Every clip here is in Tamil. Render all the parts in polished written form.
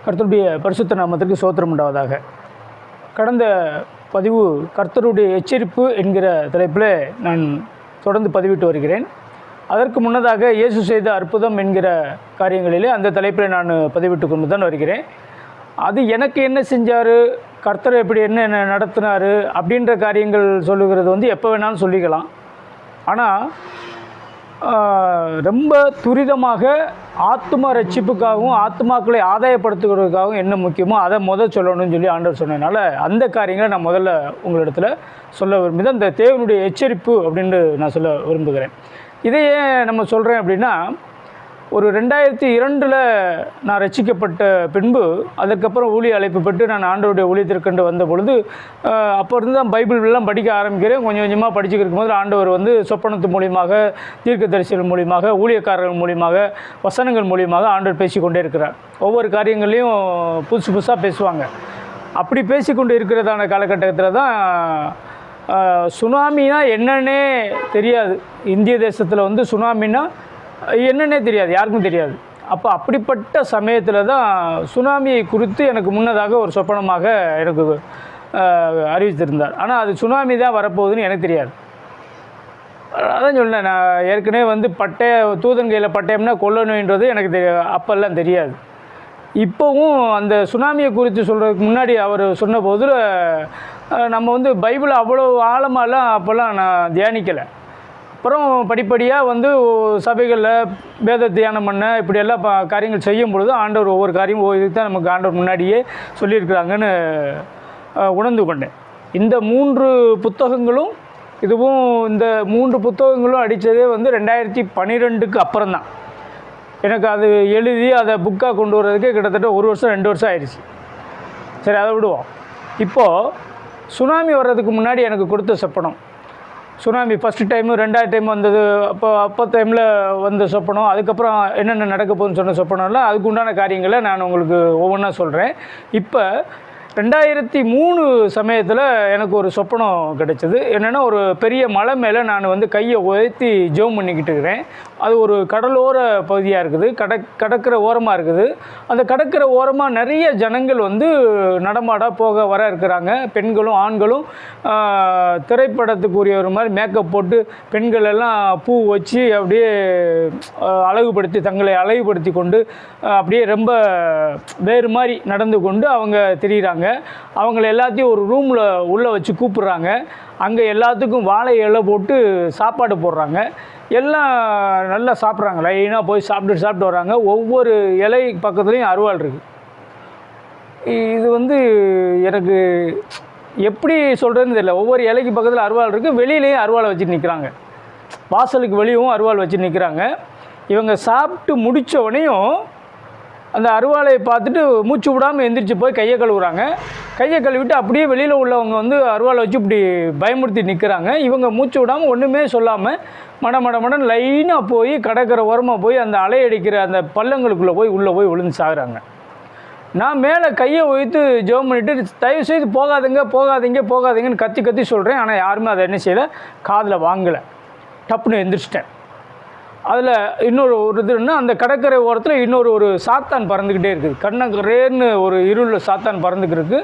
கர்த்தருடைய பரிசுத்த நாமத்திற்கு ஸ்தோத்திரம் உண்டாவதாக. கடந்த பதிவு கர்த்தருடைய எச்சரிப்பு என்கிற தலைப்பில் நான் தொடர்ந்து பதிவிட்டு வருகிறேன். அதற்கு முன்னதாக இயேசு செய்த அற்புதம் என்கிற காரியங்களிலே அந்த தலைப்பில் நான் பதிவிட்டு கொண்டு தான் வருகிறேன். அது எனக்கு என்ன செஞ்சார், கர்த்தர் எப்படி என்ன நடத்தினார் அப்படின்ற காரியங்கள் சொல்லுகிறது எப்போ வேணாலும் சொல்லிக்கலாம். ஆனால் ரொம்ப துரிதமாக ஆத்மா ரட்சிப்புக்காகவும் ஆத்மாக்களை ஆதாயப்படுத்துகிறதுக்காகவும் என்ன முக்கியமோ அதை சொல்லணும்னு சொல்லி ஆண்டவர் சொன்னதுனால அந்த காரியங்களை நான் முதல்ல உங்களிடத்தில் சொல்ல விரும்புகிறேன். அந்த தேவனுடைய எச்சரிப்பு அப்படின்னு நான் சொல்ல விரும்புகிறேன். இதையே நம்ம சொல்கிறேன் அப்படின்னா, ஒரு 2002 நான் ரட்சிக்கப்பட்ட பின்பு அதுக்கப்புறம் ஊழிய அழைப்பு பெற்று நான் ஆண்டவருடைய ஊழியத்திற்கண்டு வந்த பொழுது அப்போ இருந்து தான் பைபிள்லாம் படிக்க ஆரம்பிக்கிறேன். கொஞ்சம் கொஞ்சமாக படிச்சுக்கிட்டு இருக்கும்போது ஆண்டவர் சொப்பனத்து மூலியமாக, தீர்க்கதரிசிகள் மூலியமாக, ஊழியக்காரர்கள் மூலியமாக, வசனங்கள் மூலியமாக ஆண்டவர் பேசிக்கொண்டே இருக்கிறார். ஒவ்வொரு காரியங்களையும் புதுசு புதுசாக பேசுவாங்க. அப்படி பேசிக்கொண்டு இருக்கிறதான காலகட்டத்தில் தான் சுனாமினா என்னன்னே தெரியாது. இந்திய தேசத்தில் சுனாமினா என்னன்னே தெரியாது, யாருக்கும் தெரியாது. அப்போ அப்படிப்பட்ட சமயத்தில் தான் சுனாமியை குறித்து எனக்கு முன்னதாக ஒரு சொப்பனமாக எனக்கு அறிவித்திருந்தார். ஆனால் அது சுனாமி தான் வரப்போகுதுன்னு எனக்கு தெரியாது. அதான் சொன்னேன், நான் ஏற்கனவே தூதன் கையில் பட்டயம்னா கொல்லணுன்றது எனக்கு அப்போல்லாம் தெரியாது. இப்போவும் அந்த சுனாமியை குறித்து சொல்கிறதுக்கு முன்னாடி அவர் சொன்னபோது நம்ம பைபிளை அவ்வளோ ஆழமாலாம் அப்போல்லாம் நான் தியானிக்கலை. அப்புறம் படிப்படியாக சபைகளில் வேத தியானம் பண்ண இப்படியெல்லாம் காரியங்கள் செய்யும் பொழுது ஆண்டவர் ஒவ்வொரு காரியமும் இதுக்கு தான் நமக்கு ஆண்டவர் முன்னாடியே சொல்லியிருக்கிறாங்கன்னு உணர்ந்து கொண்டேன். இந்த 3 புத்தகங்களும் இந்த 3 புத்தகங்களும் அடித்ததே 2012க்கு அப்புறம்தான். எனக்கு அது எழுதி அதை புக்காக கொண்டு வர்றதுக்கே கிட்டத்தட்ட 1 வருஷம் 2 வருஷம் ஆயிடுச்சு. சரி, அதை விடுவோம். இப்போது சுனாமி வர்றதுக்கு முன்னாடி எனக்கு கொடுத்த சொப்பனம், சுனாமி ஃபஸ்ட்டு டைமு 2வது டைம் வந்தது, அப்போ டைமில் வந்த சொப்பனம், அதுக்கப்புறம் என்னென்ன நடக்க போகுதுன்னு சொன்ன சொப்பனம்லாம் அதுக்கு உண்டான காரியங்களை நான் உங்களுக்கு ஒவ்வொன்றா சொல்கிறேன். இப்போ 2003 சமயத்தில் எனக்கு ஒரு சொப்பனம் கிடைச்சது. என்னென்னா, ஒரு பெரிய மலை மேலே நான் கையை உயர்த்தி ஜெபம் பண்ணிக்கிட்டு இருக்கிறேன். அது ஒரு கடலோர பகுதியாக இருக்குது, கடற்கரை ஓரமாக இருக்குது. அந்த கடற்கரை ஓரமாக நிறைய ஜனங்கள் நடமாட போக வர இருக்கிறாங்க. பெண்களும் ஆண்களும் திரைப்படத்துக்குரிய ஒரு மாதிரி மேக்கப் போட்டு பெண்கள் எல்லாம் பூ வச்சு அப்படியே அழகுபடுத்தி தங்களை அழகுபடுத்தி கொண்டு அப்படியே ரொம்ப வேறு மாதிரி நடந்து கொண்டு அவங்க தெரிகிறாங்க. அவங்கள எல்லாத்தையும் ஒரு ரூமில் உள்ளே வச்சு கூப்பிட்றாங்க. அங்கே எல்லாத்துக்கும் வாழை இலை போட்டு சாப்பாடு போடுறாங்க. எல்லாம் நல்லா சாப்பிட்றாங்க. லைனாக போய் சாப்பிட்டு வராங்க. ஒவ்வொரு இலை பக்கத்துலேயும் அருவாள் இருக்குது. இது எனக்கு எப்படி சொல்கிறதுன்னு தெரியல. ஒவ்வொரு இலைக்கு பக்கத்தில் அருவாள் இருக்குது. வெளியிலேயும் அருவாளை வச்சு நிற்கிறாங்க. வாசலுக்கு வெளியும் அருவாள் வச்சு நிற்கிறாங்க. இவங்க சாப்பிட்டு முடித்த உடனேயும் அந்த அருவாளையை பார்த்துட்டு மூச்சு விடாமல் எந்திரிச்சு போய் கையை கழுவுறாங்க. கையை கழுவிட்டு அப்படியே வெளியில் உள்ளவங்க அருவாளை வச்சு இப்படி பயமுறுத்தி நிற்கிறாங்க. இவங்க மூச்சு விடாமல் ஒன்றுமே சொல்லாமல் மடன் லைனாக போய் கடற்கரை ஓரமாக போய் அந்த அலையடிக்கிற அந்த பள்ளங்களுக்குள்ளே உள்ளே போய் விழுந்து சாகுறாங்க. நான் மேலே கையை வைத்து ஜெபம் பண்ணிவிட்டு, தயவுசெய்து போகாதீங்கன்னு கத்தி சொல்கிறேன். ஆனால் யாருமே அதை என்ன செய்யலை, காதில் வாங்கலை. டப்புன்னு எந்திரிச்சிட்டேன். அதில் இன்னொரு இதுன்னா, அந்த கடற்கரை ஓரத்தில் இன்னொரு சாத்தான் பறந்துக்கிட்டே இருக்குது. கண்ணகரேன்னு ஒரு இருளில் சாத்தான் பறந்துக்கிருக்கு.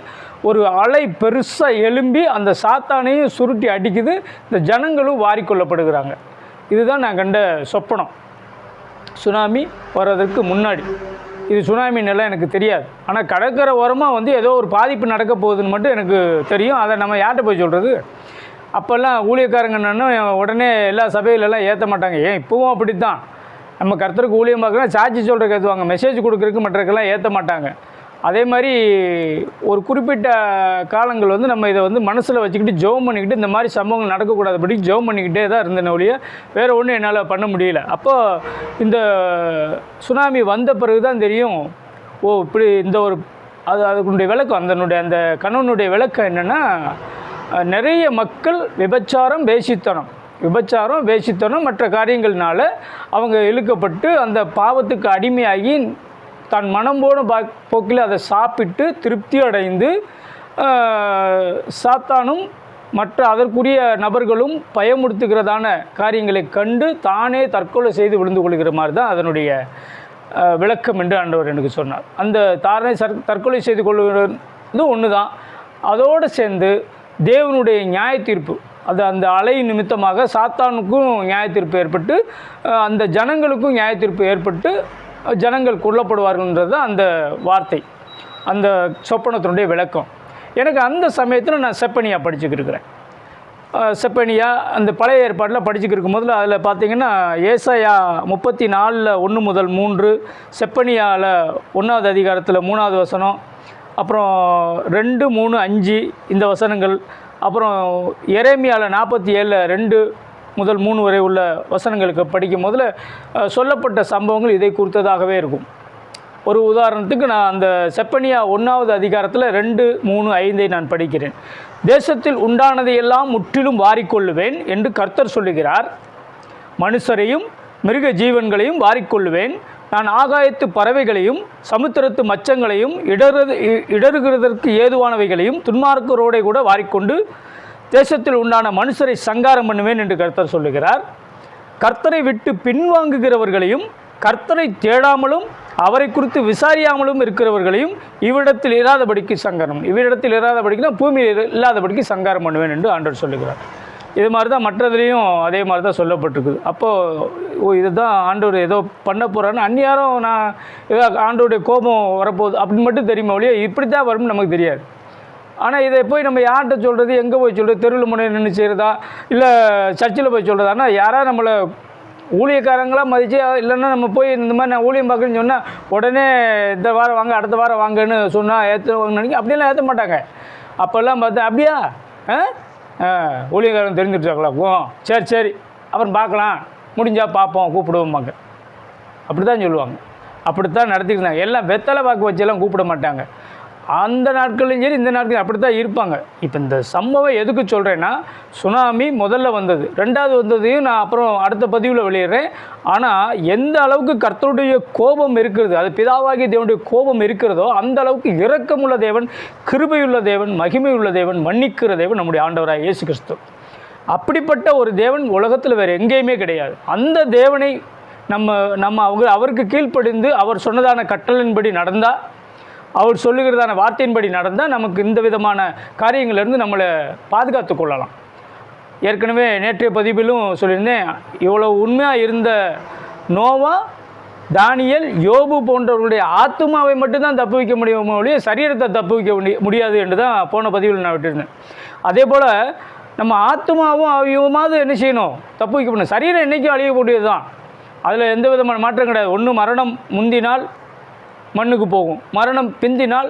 ஒரு அலை பெருசாக எழும்பி அந்த சாத்தானையும் சுருட்டி அடிக்குது. இந்த ஜனங்களும் வாரிக்கொள்ளப்படுகிறாங்க. இதுதான் நான் கண்ட சொப்பனம், சுனாமி வர்றதுக்கு முன்னாடி. இது சுனாமி நிலம் எனக்கு தெரியாது. ஆனால் கடற்கரை ஓரமாக ஏதோ ஒரு பாதிப்பு நடக்க போகுதுன்னு மட்டும் எனக்கு தெரியும். அதை நம்ம யார்கிட்ட போய் சொல்கிறது? அப்போல்லாம் ஊழியக்காரங்க என்னன்னா உடனே எல்லா சபையிலெல்லாம் ஏற்ற மாட்டாங்க. ஏன் இப்போவும் அப்படி தான். நம்ம கர்த்தருக்கு ஊழியம் பார்க்குறோம், சாட்சி சொல்கிறதுக்கு ஏற்றுவாங்க, மெசேஜ் கொடுக்குறதுக்கு மற்றக்கெல்லாம் ஏற்ற மாட்டாங்க. அதே மாதிரி ஒரு குறிப்பிட்ட காலங்கள் நம்ம இதை மனசில் வச்சுக்கிட்டு ஜெபம் பண்ணிக்கிட்டு இந்த மாதிரி சம்பவங்கள் நடக்கக்கூடாதபடி ஜெபம் பண்ணிக்கிட்டே தான் இருந்தேன் ஒழிய வேறு ஒன்றும் என்னால் பண்ண முடியல. அப்போது இந்த சுனாமி வந்த பிறகு தான் தெரியும், இப்படி அதுக்குடைய விளக்கம், அந்த கணவனுடைய விளக்கம் என்னென்னா, நிறைய மக்கள் விபச்சாரம் வேசித்தனம் மற்ற காரியங்கள்னால அவங்க இழுக்கப்பட்டு அந்த பாவத்துக்கு அடிமையாகி தான் மனம் போன போக்கில் அதை சாப்பிட்டு திருப்தி அடைந்து சாத்தானும் மற்ற அதற்குரிய நபர்களும் பயமுறுத்துகிறதான காரியங்களை கண்டு தானே தற்கொலை செய்து விழுந்து கொள்கிற மாதிரி தான் அதனுடைய விளக்கம் என்று ஆண்டவர் எனக்கு சொன்னார். அந்த தாரணை தற்கொலை செய்து கொள்வது ஒன்று தான். அதோடு சேர்ந்து தேவனுடைய நியாய தீர்ப்பு, அது அந்த அலை நிமித்தமாக சாத்தானுக்கும் நியாய தீர்ப்பு ஏற்பட்டு அந்த ஜனங்களுக்கும் நியாய தீர்ப்பு ஏற்பட்டு ஜனங்கள் கொல்லப்படுவார்கள்ன்றது அந்த வார்த்தை, அந்த சொப்பனத்தினுடைய விளக்கம். எனக்கு அந்த சமயத்தில் நான் செப்பனியா படிச்சுக்கிருக்கிறேன். செப்பனியா அந்த பழைய ஏற்பாட்டில் படிச்சுக்கிருக்கும் போதில் அதில் பார்த்திங்கன்னா ஏசாயா 34 1 முதல் 3, செப்பனியாவில் 1வது அதிகாரத்தில் 3வது வசனம், அப்புறம் 2, 3, 5 இந்த வசனங்கள், அப்புறம் எரேமியாவில் 47 2 முதல் 3 வரை உள்ள வசனங்களுக்கு படிக்கும் போதில் சொல்லப்பட்ட சம்பவங்கள் இதை குறித்ததாகவே இருக்கும். ஒரு உதாரணத்துக்கு நான் அந்த செப்பனியா 1வது அதிகாரத்தில் 2, 3, 5 நான் படிக்கிறேன். தேசத்தில் உண்டானதையெல்லாம் முற்றிலும் வாரிக்கொள்ளுவேன் என்று கர்த்தர் சொல்லுகிறார். மனுஷரையும் மிருக ஜீவன்களையும் வாரிக்கொள்ளுவேன். நான் ஆகாயத்து பறவைகளையும் சமுத்திரத்து மச்சங்களையும் இடறுகிறதற்கு ஏதுவானவைகளையும் துன்மார்க்கரோடே கூட வாரிக்கொண்டு தேசத்தில் உண்டான மனுஷரை சங்காரம் பண்ணுவேன் என்று கர்த்தர் சொல்லுகிறார். கர்த்தரை விட்டு பின்வாங்குகிறவர்களையும் கர்த்தரை தேடாமலும் அவரை குறித்து விசாரியாமலும் இருக்கிறவர்களையும் இவ்விடத்தில் இராதபடிக்கு சங்காரம், இவ்விடத்தில் இராதபடிக்குனா பூமியில் இல்லாதபடிக்கு சங்காரம் பண்ணுவேன் என்று ஆண்டவர் சொல்லுகிறார். இது மாதிரி தான் மற்றதுலேயும் அதே மாதிரி தான் சொல்லப்பட்டிருக்குது. அப்போது இதுதான் ஆண்டவர் ஏதோ பண்ண போகிறான்னு அந்நியாரம் நான் ஏதோ ஆண்டவருடைய கோபம் வரப்போகுது அப்படின்னு மட்டும் தெரியுமா ஒழிய இப்படி தான் வரும்னு நமக்கு தெரியாது. ஆனால் இதை போய் நம்ம யார்கிட்ட சொல்கிறது, எங்கே போய் சொல்கிறது, தெருவில் முனை நின்று செய்கிறதா இல்லை சர்ச்சில் போய் சொல்கிறதானா, யாராவது நம்மளை ஊழியக்காரங்களாக மதித்து இல்லைன்னா நம்ம போய் இந்த மாதிரி நான் ஊழியம் பார்க்குறேன்னு சொன்னால் உடனே இந்த வாரம் வாங்க அடுத்த வாரம் வாங்கன்னு சொன்னால் ஏற்றுவாங்க நினைக்க, அப்படியெல்லாம் ஏற்ற மாட்டாங்க. அப்போல்லாம் பார்த்தா அப்படியா ஊழியக்காரங்க தெரிஞ்சுட்டாங்களா, சரி சரி அப்புறம் பார்க்கலாம், முடிஞ்சால் பார்ப்போம் கூப்பிடுவோம்பாங்க. அப்படி தான் சொல்லுவாங்க. அப்படித்தான் நடத்திக்கிட்டாங்க. எல்லாம் வெத்தலை வாக்கு வச்செல்லாம் கூப்பிட மாட்டாங்க. அந்த நாட்கள்லையும் சரி இந்த நாட்கள் அப்படி தான் இருப்பாங்க. இப்போ இந்த சம்பவம் எதுக்கு சொல்கிறேன்னா, சுனாமி முதல்ல வந்தது, 2வது வந்ததையும் நான் அப்புறம் அடுத்த பதிவில் வெளியிடுறேன். ஆனால் எந்த அளவுக்கு கர்த்தருடைய கோபம் இருக்கிறது, அது பிதாவாகிய தேவனுடைய கோபம் இருக்கிறதோ அந்த அளவுக்கு இரக்கமுள்ள தேவன், கிருபையுள்ள தேவன், மகிமையுள்ள தேவன், மன்னிக்கிற தேவன் நம்முடைய ஆண்டவராக இயேசு கிறிஸ்து. அப்படிப்பட்ட ஒரு தேவன் உலகத்தில் வேறு எங்கேயுமே கிடையாது. அந்த தேவனை நம்ம அவருக்கு கீழ்ப்படிந்து அவர் சொன்னதான கட்டளையின்படி நடந்தால், அவர் சொல்லுகிறதான வார்த்தையின்படி நடந்தால் நமக்கு இந்த விதமான காரியங்களிலிருந்து நம்மளை பாதுகாத்து கொள்ளலாம். ஏற்கனவே நேற்றைய பதிவிலும் சொல்லியிருந்தேன், இவ்வளோ உண்மையாக இருந்த நோவா, தானியேல், யோபு போன்றவர்களுடைய ஆத்மாவை மட்டும்தான் தப்பு வைக்க முடியுமோ ஒழிய சரீரத்தை தப்பு வைக்க முடியாது என்று தான் போன பதிவில் நான் விட்டுருந்தேன். அதே போல் நம்ம ஆத்மாவும் ஆவியமாவது என்ன செய்யணும், தப்பு வைக்க முடியும். சரீரம் என்றைக்கும் அழியக்கூடியது தான், அதில் எந்த விதமான மாற்றம் கிடையாது. ஒன்று மரணம் முந்தினால் மண்ணுக்கு போகும், மரணம் பிந்தினால்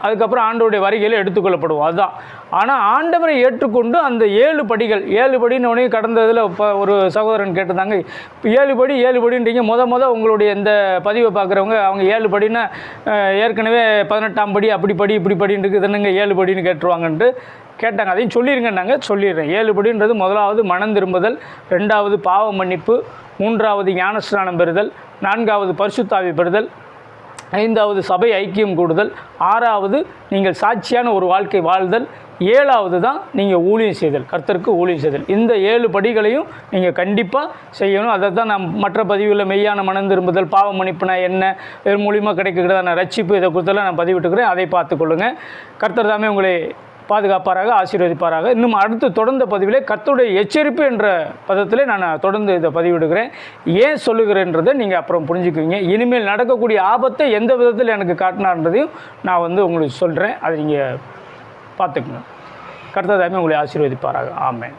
அதுக்கப்புறம் ஆண்டவருடைய வருகையில் எடுத்துக்கொள்ளப்படுவோம், அதுதான். ஆனால் ஆண்டவரை ஏற்றுக்கொண்டு அந்த 7 படிகள், 7 படின்னு உடனே கடந்ததில் இப்போ ஒரு சகோதரன் கேட்டிருந்தாங்க, இப்போ 7 படின்றீங்க, உங்களுடைய இந்த பதிவை பார்க்குறவங்க அவங்க 7 படின்னா ஏற்கனவே 18ஆம் படி அப்படி படி இப்படி படின்னு இருக்குது, என்னங்க 7 படின்னு கேட்டுருவாங்கன்ட்டு கேட்டாங்க. அதையும் சொல்லிடுங்க, சொல்லிடுறேன். 7 படின்றது முதலாவது மனம் திரும்புதல், 2வது பாவ மன்னிப்பு, 3வது ஞானஸ்நானம் பெறுதல், 4வது பரிசுத்தாவி பெறுதல், 5வது சபை ஐக்கியம் கூடுதல், 6வது நீங்கள் சாட்சியான ஒரு வாழ்க்கை வாழ்தல், 7வது தான் நீங்கள் ஊழியம் செய்தல், கர்த்தருக்கு ஊழியம் செய்தல். இந்த 7 படிகளையும் நீங்கள் கண்டிப்பாக செய்யணும். அதை தான் நான் மற்ற பதிவில் மெய்யான மனம் திரும்புதல், பாவ மன்னிப்புனா என்ன, வேறு மூலியமாக கிடைக்கிறதான ரட்சிப்பு, இதை குறித்தெல்லாம் நான் பதிவிட்டுக்கிறேன். அதை பார்த்துக்கொள்ளுங்கள். கர்த்தர் தாமே உங்களை பாதுகாப்பாராக, ஆசீர்வதிப்பாராக. இன்னும் அடுத்து தொடர்ந்த பதிவிலே கர்த்தருடைய எச்சரிப்பு என்ற பதத்திலே நான் தொடர்ந்து இதை பதிவிடுகிறேன். ஏன் சொல்லுகிறேன்றதை நீங்கள் அப்புறம் புரிஞ்சுக்குவீங்க. இனிமேல் நடக்கக்கூடிய ஆபத்தை எந்த விதத்தில் எனக்கு காட்டினார்ன்றதையும் நான் உங்களுக்கு சொல்கிறேன். அதை நீங்கள் பார்த்துக்கணும். கர்த்தர் தாமே உங்களை ஆசீர்வதிப்பாராக. ஆமென்.